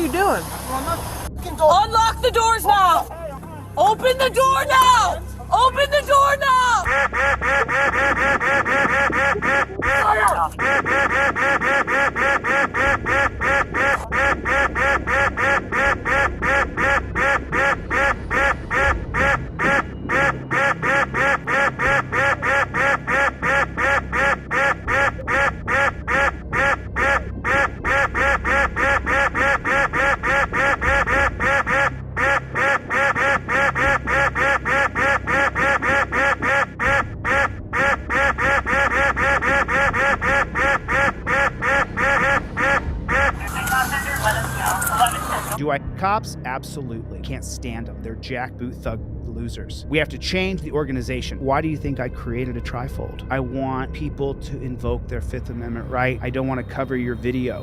you doing? Door. Unlock the doors now! Open the door now! Open the door now! Do I cops? Absolutely. Can't stand them. They're jackboot thug losers. We have to change the organization. Why do you think I created a trifold? I want people to invoke their Fifth Amendment right. I don't want to cover your video.